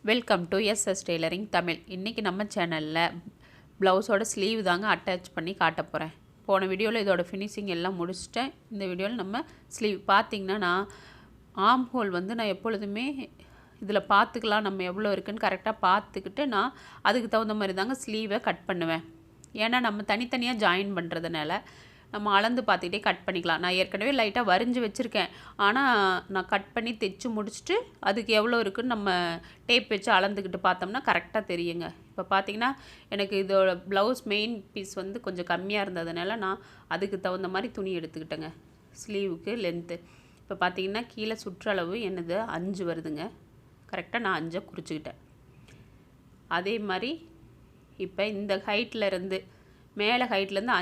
Welcome to SS tailoring Tamil. இன்றைக்கி நம்ம சேனலில் ப்ளவுஸோட ஸ்லீவ் தாங்க அட்டாச் பண்ணி காட்ட போகிறேன். போன வீடியோவில் இதோட ஃபினிஷிங் எல்லாம் முடிச்சிட்டேன். இந்த வீடியோவில் நம்ம ஸ்லீவ் பார்த்திங்கன்னா, நான் ஆர்ம் ஹோல் வந்து நான் எப்பொழுதுமே இதில் பார்த்துக்கலாம், நம்ம எவ்வளோ இருக்குதுன்னு கரெக்டாக பார்த்துக்கிட்டு நான் அதுக்கு தகுந்த மாதிரி தாங்க ஸ்லீவை கட் பண்ணுவேன். ஏன்னா நம்ம தனித்தனியாக ஜாயின் பண்ணுறதுனால நம்ம அளந்து பார்த்துக்கிட்டே கட் பண்ணிக்கலாம். நான் ஏற்கனவே லைட்டாக வரைஞ்சி வச்சுருக்கேன். ஆனால் நான் கட் பண்ணி தைச்சி முடிச்சுட்டு அதுக்கு எவ்வளோ இருக்குதுன்னு நம்ம டேப் வச்சு அளந்துக்கிட்டு பார்த்தோம்னா கரெக்டாக தெரியுங்க. இப்போ பார்த்திங்கன்னா எனக்கு இதோட ப்ளவுஸ் மெயின் பீஸ் வந்து கொஞ்சம் கம்மியாக இருந்ததுனால நான் அதுக்கு தகுந்த மாதிரி துணி எடுத்துக்கிட்டேங்க. ஸ்லீவுக்கு லென்த்து இப்போ பார்த்திங்கன்னா கீழே சுற்றளவு என்னது 5 வருதுங்க. கரெக்டாக நான் 5 குறிச்சிக்கிட்டேன். அதே மாதிரி இப்போ இந்த ஹைட்லேருந்து மேலே ஹைட்லேருந்து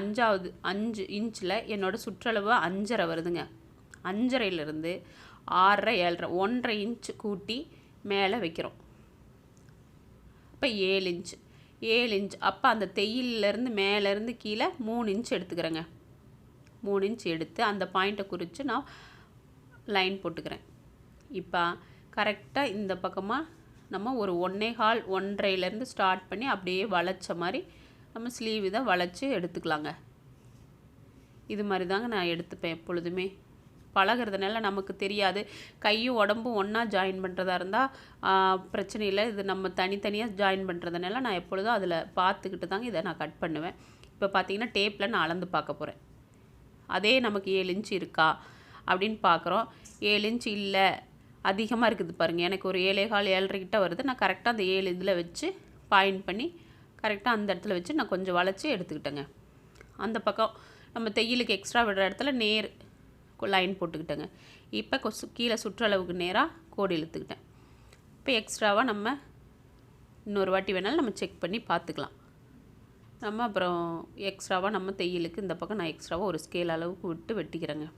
5 இன்ச்சில் என்னோடய சுற்றளவு 5.5 வருதுங்க. 5.5லேருந்து 6.5 7.5 1.5 இன்ச்சு கூட்டி மேலே வைக்கிறோம். இப்போ 7 இன்ச். அப்போ அந்த தையிலேருந்து மேலேருந்து கீழே 3 இன்ச் எடுத்துக்கிறேங்க. 3 இன்ச் எடுத்து அந்த பாயிண்ட்டை குறித்து நான் லைன் போட்டுக்கிறேன். இப்போ கரெக்டாக இந்த பக்கமாக நம்ம ஒரு 1.25 1.5லேருந்து ஸ்டார்ட் பண்ணி அப்படியே வளைச்ச மாதிரி நம்ம ஸ்லீவ் இதை வளைச்சி எடுத்துக்கலாங்க. இது மாதிரி தாங்க நான் எடுத்துப்பேன். எப்பொழுதுமே பழகிறதுனால நமக்கு தெரியாது. கையும் உடம்பும் ஒன்றா ஜாயின் பண்ணுறதா இருந்தால் பிரச்சனை இல்லை. இது நம்ம தனித்தனியாக ஜாயின் பண்ணுறதுனால நான் எப்பொழுதும் அதில் பார்த்துக்கிட்டு தாங்க இதை நான் கட் பண்ணுவேன். இப்போ பார்த்தீங்கன்னா டேப்பில் நான் அளந்து பார்க்க போகிறேன். அதே நமக்கு 7 இன்ச் இருக்கா அப்படின்னு பார்க்குறோம். 7 இன்ச் இல்லை, அதிகமாக இருக்குது பாருங்கள். எனக்கு ஒரு 7.25 7.5 கிட்ட வருது. நான் கரெக்டாக அந்த 7 இதில் வச்சு பாயிண்ட் பண்ணி கரெக்டாக அந்த இடத்துல வச்சு நான் கொஞ்சம் வளைச்சி எடுத்துக்கிட்டேங்க. அந்த பக்கம் நம்ம தையலுக்கு எக்ஸ்ட்ரா விடுற இடத்துல நேர் லைன் போட்டுக்கிட்டேங்க. இப்போ கீழே சுற்றளவுக்கு நேராக கோடு இழுத்துக்கிட்டேன். இப்போ எக்ஸ்ட்ராவாக நம்ம இன்னொரு வாட்டி வேணாலும் நம்ம செக் பண்ணி பார்த்துக்கலாம். நம்ம அப்புறம் எக்ஸ்ட்ராவாக நம்ம தையலுக்கு இந்த பக்கம் நான் எக்ஸ்ட்ராவாக ஒரு ஸ்கேல் அளவுக்கு விட்டு வெட்டிக்கிறேங்க.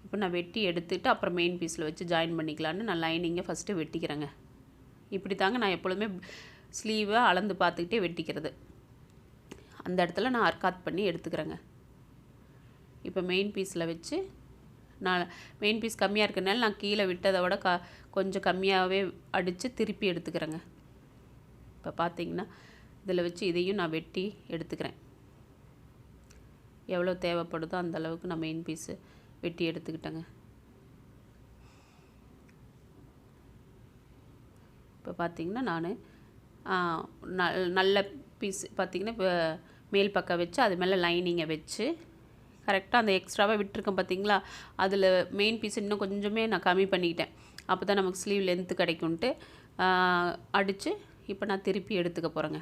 இப்போ நான் வெட்டி எடுத்துகிட்டு அப்புறம் மெயின் பீஸில் வச்சு ஜாயின் பண்ணிக்கலான்னு நான் லைனிங்கை ஃபஸ்ட்டு வெட்டிக்கிறேங்க. இப்படி தாங்க நான் எப்பொழுதுமே ஸ்லீவை அளந்து பார்த்துக்கிட்டே வெட்டிக்கிறது. அந்த இடத்துல நான் அர்க்காத் பண்ணி எடுத்துக்கிறேங்க. இப்போ மெயின் பீஸில் வச்சு நான் மெயின் பீஸ் கம்மியாக இருக்கிறனால நான் கீழே விட்டதை விட கொஞ்சம் கம்மியாகவே அடித்து திருப்பி எடுத்துக்கிறேங்க. இப்போ பார்த்திங்கன்னா இதில் வச்சு இதையும் நான் வெட்டி எடுத்துக்கிறேன். எவ்வளோ தேவைப்படுதோ அந்த அளவுக்கு நான் மெயின் பீஸு வெட்டி எடுத்துக்கிட்டேங்க. இப்போ பார்த்திங்கன்னா நான் நல்ல பீஸ் பார்த்திங்கன்னா இப்போ மேல் பக்கம் வச்சு அது மேலே லைனிங்கை வச்சு கரெக்டாக அந்த எக்ஸ்ட்ராவாக விட்டுருக்கேன் பார்த்திங்களா, அதில் மெயின் பீஸ் இன்னும் கொஞ்சமே நான் கம்மி பண்ணிக்கிட்டேன். அப்போ தான் நமக்கு ஸ்லீவ் லென்த்து கிடைக்கும்ன்ட்டு அடித்து இப்போ நான் திருப்பி எடுத்துக்க போகிறேங்க.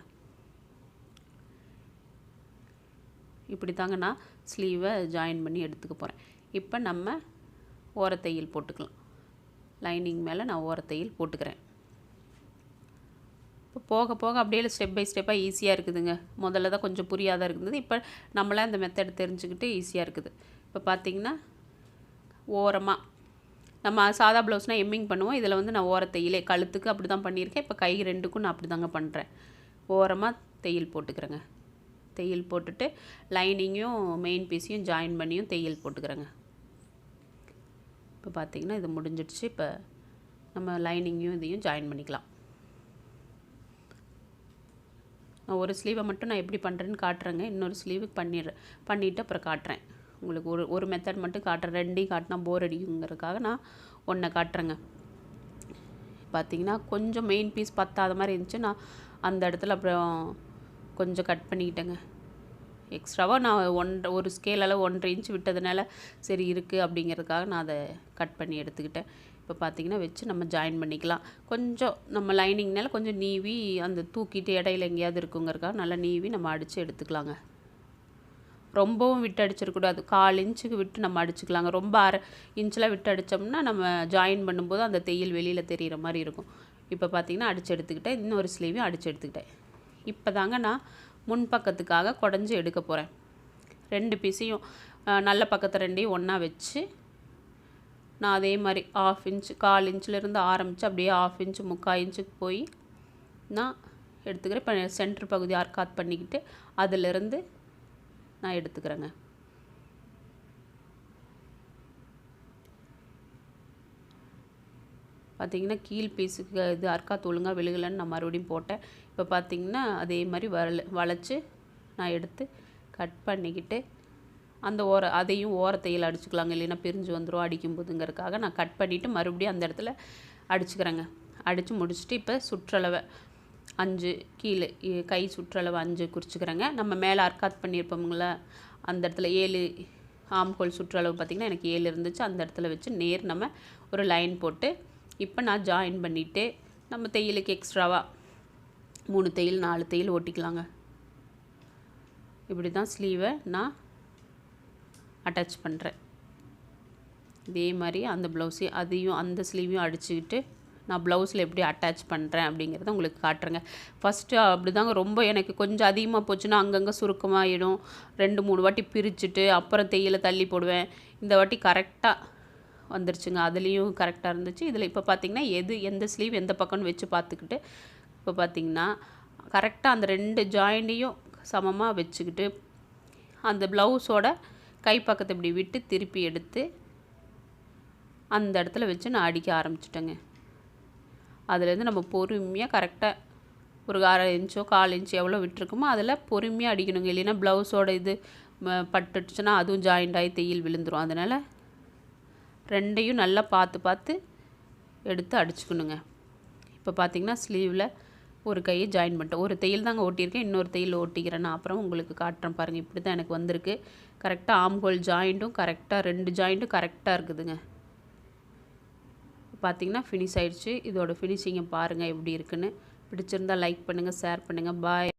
இப்படி தாங்க நான் ஸ்லீவை ஜாயின் பண்ணி எடுத்துக்க போகிறேன். இப்போ நம்ம ஓரத்தையில் போட்டுக்கலாம். லைனிங் மேலே நான் ஓரத்தையில் போட்டுக்கிறேன். இப்போ போக போக அப்படியே ஸ்டெப் பை ஸ்டெப்பாக ஈஸியாக இருக்குதுங்க. முதல்ல தான் கொஞ்சம் புரியாத இருந்தது. இப்போ நம்மளே அந்த மெத்தட் தெரிஞ்சுக்கிட்டு ஈஸியாக இருக்குது. இப்போ பார்த்திங்கன்னா ஓரமாக நம்ம சாதா ப்ளவுஸ்னால் எம்மிங் பண்ணுவோம். இதில் வந்து நான் ஓரத்தையிலே கழுத்துக்கு அப்படி தான் பண்ணியிருக்கேன். இப்போ கை ரெண்டுக்கும் நான் அப்படி தாங்க பண்ணுறேன். ஓரமாக தையல் போட்டுக்கிறேங்க. தையல் போட்டுட்டு லைனிங்கையும் மெயின் பீஸையும் ஜாயின் பண்ணியும் தையல் போட்டுக்கிறேங்க. இப்போ பார்த்திங்கன்னா இது முடிஞ்சிடுச்சு. இப்போ நம்ம லைனிங்கையும் இதையும் ஜாயின் பண்ணிக்கலாம். நான் ஒரு ஸ்லீவை மட்டும் நான் எப்படி பண்ணுறேன்னு காட்டுறேங்க. இன்னொரு ஸ்லீவுக்கு பண்ணிவிட்டு அப்புறம் காட்டுறேன். உங்களுக்கு ஒரு மெத்தட் மட்டும் காட்டுறேன். ரெண்டையும் காட்டினா போர் அடிக்குங்கிறதுக்காக நான் ஒன்றை காட்டுறேங்க. பார்த்திங்கன்னா கொஞ்சம் மெயின் பீஸ் பத்தாத மாதிரி இருந்துச்சு. நான் அந்த இடத்துல அப்புறம் கொஞ்சம் கட் பண்ணிக்கிட்டேங்க. எக்ஸ்ட்ராவாக நான் ஒரு ஸ்கேல் அளவு 1.5 இன்ச் விட்டதுனால சரி இருக்குது அப்படிங்கிறதுக்காக நான் அதை கட் பண்ணி எடுத்துக்கிட்டேன். இப்போ பார்த்திங்கன்னா வச்சு நம்ம ஜாயின் பண்ணிக்கலாம். கொஞ்சம் நம்ம லைனிங்னால கொஞ்சம் நீவி அந்த தூக்கிட்டு இடையில எங்கேயாவது இருக்குங்கிறக்காக நல்லா நீவி நம்ம அடித்து எடுத்துக்கலாங்க. ரொம்பவும் விட்டு அடிச்சிடக்கூடாது. 1/4 இன்ச்சுக்கு விட்டு நம்ம அடிச்சுக்கலாங்க. ரொம்ப 1/2 இன்ச்சில் விட்டு அடித்தோம்னா நம்ம ஜாயின் பண்ணும்போது அந்த தையல் வெளியில் தெரிகிற மாதிரி இருக்கும். இப்போ பார்த்திங்கன்னா அடித்து எடுத்துக்கிட்டேன். இன்னொரு ஸ்லீவையும் அடித்து எடுத்துக்கிட்டேன். இப்போ தாங்க நான் முன்பக்கத்துக்காக குடஞ்சி எடுக்க போகிறேன். 2 பீஸையும் நல்ல பக்கத்தை ரெண்டையும் ஒன்றா வச்சு நான் அதே மாதிரி 1/2 இன்ச் 1/4 இன்ச்சிலேருந்து ஆரம்பித்து அப்படியே 1/2 இன்ச்சு 3/4 இன்ச்சுக்கு போய் நான் எடுத்துக்கிறேன். இப்போ சென்டர் பகுதி அர்க்காத் பண்ணிக்கிட்டு அதிலிருந்து நான் எடுத்துக்கிறேங்க. பார்த்திங்கன்னா கீழ் பீஸுக்கு இது அர்க்காத் ஒழுங்காக விழுகலைன்னு நான் மறுபடியும் போட்டேன். இப்போ பார்த்திங்கன்னா அதே மாதிரி வளைச்சி நான் எடுத்து கட் பண்ணிக்கிட்டு அந்த அதையும் தையல் அடிச்சுக்கலாங்க, இல்லைன்னா பிரிஞ்சு வந்துடும் அடிக்கும்போதுங்கிறதுக்காக நான் கட் பண்ணிவிட்டு மறுபடியும் அந்த இடத்துல அடிச்சுக்கிறேங்க. அடித்து முடிச்சுட்டு இப்போ சுற்றளவை 5 கீழே கை சுற்றளவு 5 குறிச்சிக்கிறேங்க. நம்ம மேலே அர்க்காத் பண்ணியிருப்போம்ங்களா அந்த இடத்துல 7 ஆம்ஹோல் சுற்றளவு பார்த்திங்கன்னா எனக்கு 7 இருந்துச்சு. அந்த இடத்துல வச்சு நம்ம ஒரு லைன் போட்டு இப்போ நான் ஜாயின் பண்ணிவிட்டு நம்ம தையலுக்கு எக்ஸ்ட்ராவாக 3 தையல் 4 தையல் ஓட்டிக்கலாங்க. இப்படி தான் ஸ்லீவை நான் அட்டாச் பண்ணுறேன். இதே மாதிரி அந்த ப்ளவுஸையும் அதையும் அந்த ஸ்லீவையும் அடிச்சுக்கிட்டு நான் ப்ளவுஸில் எப்படி அட்டாச் பண்ணுறேன் அப்படிங்கிறத உங்களுக்கு காட்டுறேங்க. ஃபஸ்ட்டு அப்படி தாங்க, ரொம்ப எனக்கு கொஞ்சம் அதிகமாக போச்சுன்னா அங்கங்கே சுருக்கமாகிடும். 2-3 வாட்டி பிரிச்சுட்டு அப்புறம் தையலை தள்ளி போடுவேன். இந்த வாட்டி கரெக்டாக வந்துருச்சுங்க. அதுலேயும் கரெக்டாக இருந்துச்சு. இதில் இப்போ பார்த்திங்கன்னா எந்த ஸ்லீவ் எந்த பக்கம்னு வச்சு பார்த்துக்கிட்டு இப்போ பார்த்திங்கன்னா கரெக்டாக அந்த 2 ஜாயிண்ட்டையும் சமமாக வச்சுக்கிட்டு அந்த ப்ளவுஸோட கை பக்கத்தை இப்படி விட்டு திருப்பி எடுத்து அந்த இடத்துல வச்சு நான் அடிக்க ஆரம்பிச்சிட்டேங்க. அதுலேருந்து நம்ம பொறுமையாக கரெக்டாக ஒரு 1/2 இன்ச்சோ 1/4 இன்ச் எவ்வளோ விட்டுருக்குமோ அதில் பொறுமையாக அடிக்கணுங்க. இல்லைன்னா ப்ளவுஸோட இது பட்டுச்சுன்னா அதுவும் ஜாயிண்ட் ஆகி தையல் விழுந்துடும். அதனால் 2யும் நல்லா பார்த்து எடுத்து அடிச்சுக்கணுங்க. இப்போ பார்த்திங்கன்னா ஸ்லீவில் ஒரு கையை ஜாயின் பண்ணிட்டேன். ஒரு தையல் தாங்க ஓட்டியிருக்கேன், இன்னொரு தையல் ஓட்டிக்கிறேன். நான் அப்புறம் உங்களுக்கு காட்டுறேன் பாருங்கள். இப்படி தான் எனக்கு வந்திருக்கு. கரெக்டாக ஆம்ஹோல் ஜாயிண்ட்டும் கரெக்டாக 2 ஜாயிண்ட்டும் கரெக்டாக இருக்குதுங்க. பார்த்திங்கன்னா ஃபினிஷ் ஆயிடுச்சு. இதோட ஃபினிஷிங்கை பாருங்கள் எப்படி இருக்குன்னு. பிடிச்சிருந்தால் லைக் பண்ணுங்கள், ஷேர் பண்ணுங்கள். பாய்.